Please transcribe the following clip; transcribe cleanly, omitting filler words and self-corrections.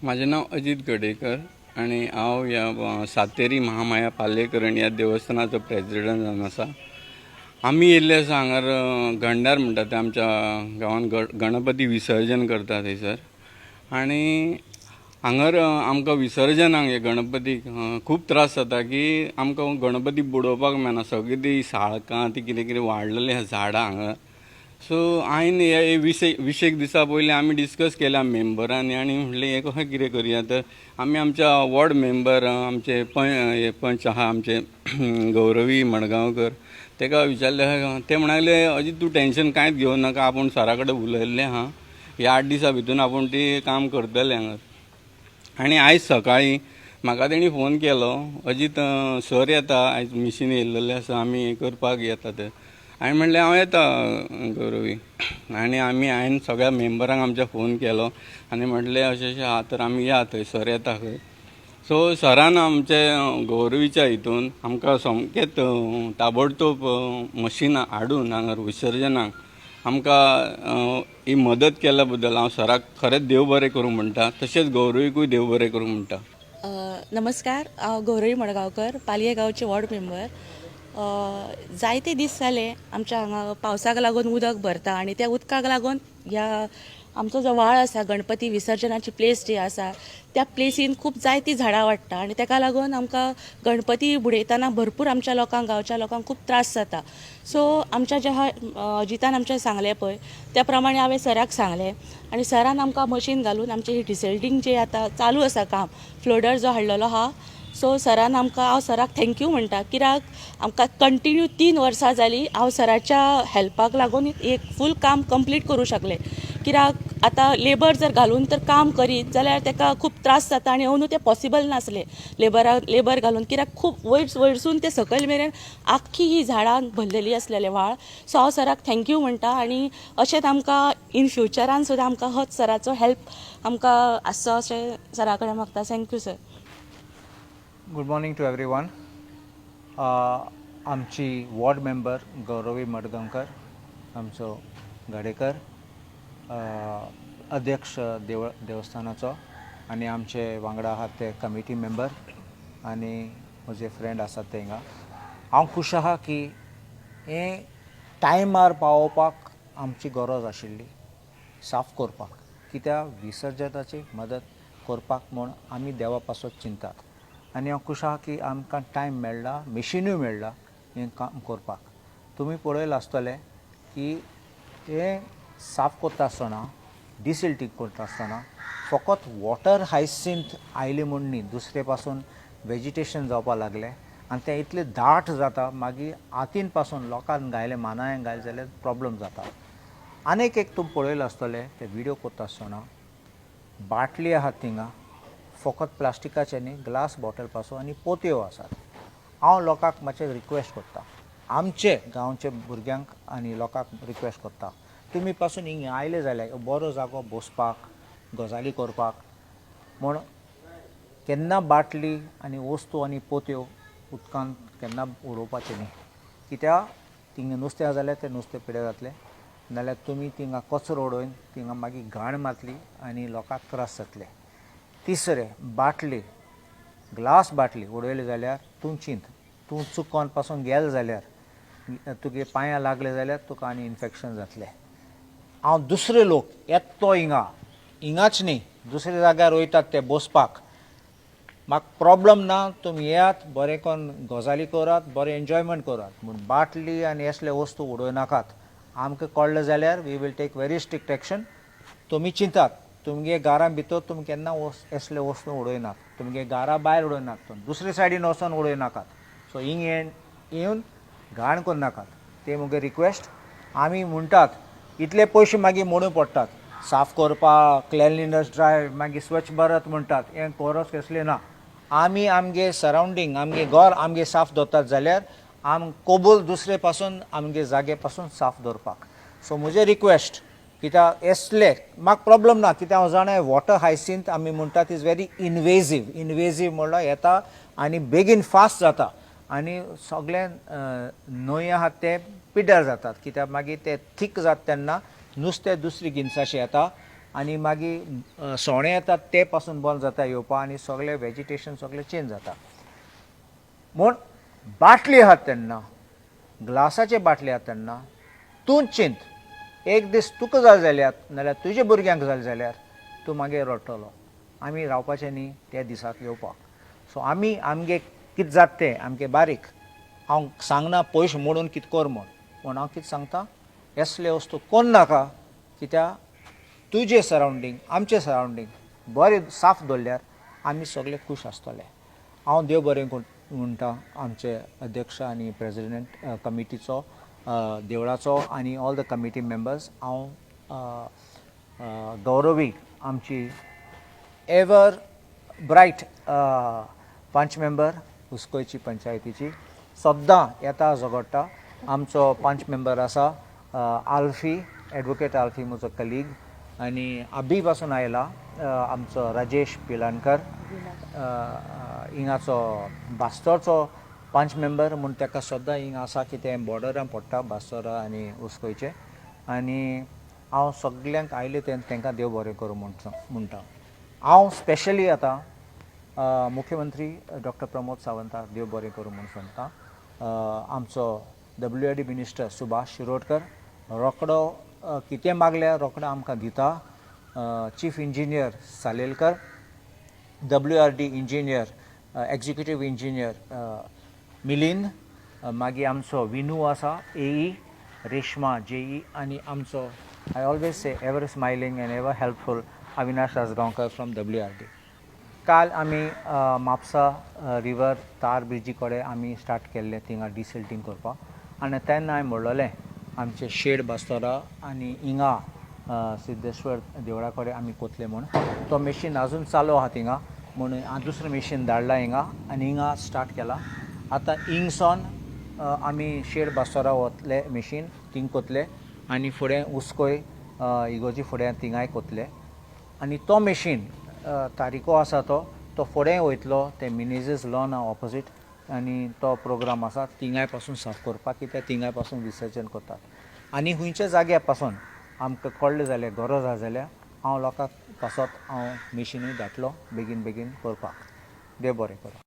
माझे नाव अजित गडेकर आणि हांव ह्या सातेरी महामाया पालेकरण ह्या देवस्थानाचो प्रेसिडेंट जावन आसा। आमी येयल्ले आसा हांगार गंडार म्हणटा ते आमच्या गांवांत गणपती विसर्जन करता थंयसर। आनी हांगार आमकां विसर्जनाक हे गणपतीक खूब त्रास जाता की आमकां गणपती बुडोवपाक मेळना। सगळीं ती साळकां ती कितें कितें वाडलेली आसा झाडां हांगा। सो हांवें हे 20 दिसा पयलीं आमी डिस्कस केल्या मेंबरांनी आनी म्हणलें हें कशें कितें करुया। तर आमी आमच्या वॉर्ड मेंबर आमचे पंच आहा आमचे गौरवी मडगांवकर ताका विचारलें। ते म्हणाले अजी तूं टेंशन कांयच घेवं नाका, आपूण सरा कडेन उलयल्लें आहा, ह्या 8 दिसा भितून आपूण ती काम करतले हांगा। आनी आयज सकाळीं म्हाका तेणी फोन केलो, अजीत सर येता आयज मिशीन येयल्लेलें आसा, आमी हें करपाक येता ते। हांवें म्हणलें हांव येता गौरवी। आनी हांवें सगळ्या मेंबरांक आमच्या फोन केलो आनी म्हटलें अशें अशें आहा तर आमी या थंय, सर येता खंय। सो सरान आमचे गौरवीच्या हितून आमकां सामकेंच ताबडतोब मशीन हाडून हांगा विसर्जनाक आमकां ही मदत केल्या बद्दल हांव सराक खरेंच देव बरें करूं म्हणटा, तशेंच गौरवीकूय देव बरें करूं म्हणटा। नमस्कार, हांव गौरवी मडगांवकर, पालये गांवचे वॉर्ड मेंबर। जायते दीस जाले आमच्या हांगा पावसाक लागून उदक भरता आनी त्या उदकाक लागून ह्या आमचो जो व्हाळ आसा, गणपती विसर्जनाची प्लेस जी आसा त्या प्लेसीन खूब जायतीं झाडां वाडटा आनी ताका लागून आमकां गणपती बुडयतना भरपूर आमच्या लोकांक, गांवच्या लोकांक खूब त्रास जाता। सो आमच्या जे अजितान आमच्या सांगलें पळय त्या प्रमाणे हांवें सराक सांगलें आनी सरान आमकां मशीन घालून आमचें ही डिसल्टिंग जें आतां चालू आसा काम, फ्लोडर जो हाडलेलो आहा, सो सरान हांव सराक थँक्यू म्हणटा। कित्याक आमकां कंटिन्यू 3 वर्सां जालीं हांव सराच्या हेल्पाक लागून एक फूल काम कंप्लीट करूं शकलें। कित्याक आतां लेबर जर घालून तर काम करीत जाल्यार ताका खूब त्रास जाता आनी अंदू तें पॉसिबल नासलें लेबर घालून। कित्याक खूब वयरसून ते सकयल मेरेन आख्खी ही झाडां भरलेली आसलेले व्हाळ। सो हांव सराक थँक्यू म्हणटा आनी अशेंच आमकां इन फ्युचरान सुद्दां आमकां होच सराचो हेल्प आमकां आसचो अशें सरा कडेन मागता। Thank you sir. Good morning to everyone. आमची वॉर्ड मेंबर गौरवी मडगांवकर, आमचो गडेकर, अध्यक्ष देवस्थानाचो, आनी आमचे वांगडा आहात ते कमिटी मेंबर आनी म्हजे फ्रेंड आसात ते हिंगा। हांव खूश आहा की हें टायमार पावोवपाक आमची गरज आशिल्ली, साफ करपाक, कित्याक विसर्जनाची मदत करपाक म्हूण आमी देवा पासत चिंतात। आनी हांव खूश आहा की आमकां टायम मेळ्ळा, मिशिनूय मेळ्ळा हें काम करपाक। तुमी पळयलां आसतलें की हें साफ करता आसतना, डिसिल्टिंग करता आसतना फकत वॉटर हायसिंथ आयली म्हूण न्ही, दुसरे पासून वेजिटेशन जावपाक लागलें आनी तें इतलें दाट जाता, मागीर हातीन पासून लोकांक घायलें, मानायांक घायलें जाल्यार प्रॉब्लम जाता। आनीक एक तुमी पळयलां आसतलें ते विडियो करता आसतना बाटली आहात थिंगा, फकत प्लास्टिकाचे न्ही, ग्लास बॉटल पासून आनी पोतयो आसात। हांव लोकांक मातशें रिक्वेस्ट करता, आमचे गांवचे भुरग्यांक आनी लोकांक रिक्वेस्ट करता, तुमी पासून हिंगा आयले जाल्यार बरो जागो बसपाक, गजाली करपाक म्हूण केन्ना बाटली आनी वस्तू आनी पोतयो उदकांत केन्ना उडोवपाचें न्ही। कित्याक थिंगा नुस्तें आसा जाल्यार तें नुस्तें पिड्यार जातलें, नाल्यार तुमी थिंगा कचरो उडोवन थिंगा मागीर घाण मारतली आनी लोकांक त्रास जातले। तिसरें, बाटली, ग्लास बाटली उडयली जाल्यार तूं चिंत, तूं चुकोन पासून गेल जाल्यार तुगे पांयां लागले जाल्यार तुका आनी इन्फेक्शन जातलें। हांव दुसरे लोक येतो हिंगाच न्ही, दुसऱ्या जाग्यार वयतात ते बसपाक, म्हाका प्रॉब्लम ना, तुमी येयात, बरें करून गजाली करात, बरें एन्जॉयमेंट करात, पूण बाटली आनी असले वस्तू उडोवनाकात। आमकां कळ्ळें जाल्यार we will take very strict action. तुमी चिंतात, तुमगे घरा भितर तुमी केन्ना असले वस्तू उडयनात, तुमगे घरा भायर उडयनात, दुसरे सायडीन वचून उडयनाकात। सो हिंग येवन घाण करनाकात, ते मुगे रिक्वेस्ट। आमी म्हणटात इतले पयशे मागीर मोडूं पडटात साफ करपाक, क्लेनलीनस ड्रायव्ह, मागीर स्वच्छ भारत म्हणटात, हें गरज कसलें ना। आमी आमगे सरावंडींग, आमगे घर आमगे साफ दवरतात जाल्यार कबूल दुसरे पासून आमगे जागे पासून साफ दवरपाक। सो म्हजें रिक्वेस्ट, कित्याक असले म्हाका प्रॉब्लम ना, कित्याक हांव जाणा वॉटर हायसिंथ आमी म्हणटात इज व्हेरी इनवेजीव म्हणल्यार येता आनी बेगीन फास्ट जाता आनी सगळे न्हंय आहात ते पिड्ड्यार जातात, कित्याक मागीर ते थीक जाता तेन्ना नुस्तें दुसरी गिन्साशें येता आनी मागीर सोणे येतात ते पासून बंद जाता येवपा आनी सगळें वेजिटेशन सगळें चेंज जाता म्हूण बाटली आहात तेन्ना ग्लासाचे बाटली आहात तेन्ना तूं चिंत एक दीस तुका जाल जाल्यार नाल्यार तुज्या भुरग्यांक जाल जाल्यार तूं मागीर रडटलो आमी रावपाचें न्ही त्या दिसाक येवपाक सो आमी आमगे कितें जाता तें आमगे बारीक हांव सांगना पयशे मोडून कितें कर म्हूण पूण हांव कितें सांगता असले वस्तू कोण नाका कित्याक तुजें सरावंडींग आमचें सरावंडींग बरें साफ दवरल्यार आमी सगळे खूश आसतले हांव देव बरें म्हणटा आमचे अध्यक्ष आनी प्रेजिडेंट कमिटीचो देवळाचो आनी ऑल द कमिटी मेंबर्स हांव गौरवी आमची एवर ब्रायट पंच मेंबर हुस्कोयची पंचायतीची सद्दां येता झगडटा आमचो पंच मेंबर आसा आल्फी एडवोकेट आल्फी म्हजो कलीग आनी अभी पासून आयला आमचो राजेश पिलानकर हिंगाचो बास्तोरचो पंच मेंबर म्हूण ताका सद्दां हिंगा आसा की तें बॉर्डरान पडटा बास्तोरा आनी हुस्कोयचे आनी हांव सगल्यांक आयले तांकां देव बरें करूं म्हणटा हांव स्पेशली आतां मुख्यमंत्री डॉक्टर प्रमोद सावंताक देव बरें करूं म्हूण सांगता आमचो WRD मिनिस्टर सुभाष शिरोडकर रोकडो कितें मागल्यार रोकडो आमकां दिता chief engineer Salelkar WRD engineer executive engineer Milind मागीर आमचो विनू आसा AE रेशमा JE आनी आमचो I always say ever smiling and ever helpful Avinash Rajgaonkar from WRD काल आमी म्हापसा रिवर तार ब्रिजी कडेन आमी स्टार्ट केल्लें थिंगा डिसिल्टींग करपाक आनी तेन्ना हांवें म्हणलेलें आमचे शेड बास्तोरा आनी हिंगा सिद्धेश्वर देवळा कडेन आमी कोतले म्हूण तो मशीन आजून चालू आहा थिंगा म्हणून हांव दुसरें मशीन धाडला हिंगा आनी हिंगा स्टार्ट केला आतां हिंगसोन आमी शेड बास्तोरा वतले मशीन थिंग कोतले आनी फुडें हुस्कोय इगोर्जी फुडें थिंगाय कोतले आनी तो मशीन तारीको आसा तो फुडें वयतलो ते मिनेजीस लॉन ऑपोजीट आनी तो प्रोग्राम आसा थिंगाय पासून साफ करपाक कित्याक थिंगाय पासून विसर्जन करतात आनी खंयच्या जाग्यार पासून आमकां कळ्ळें जाल्यार गरज आसा जाल्यार हांव लोकांक पासत हांव मशिनूय धाडटलो बेगीन बेगीन करपाक देव बरें करूं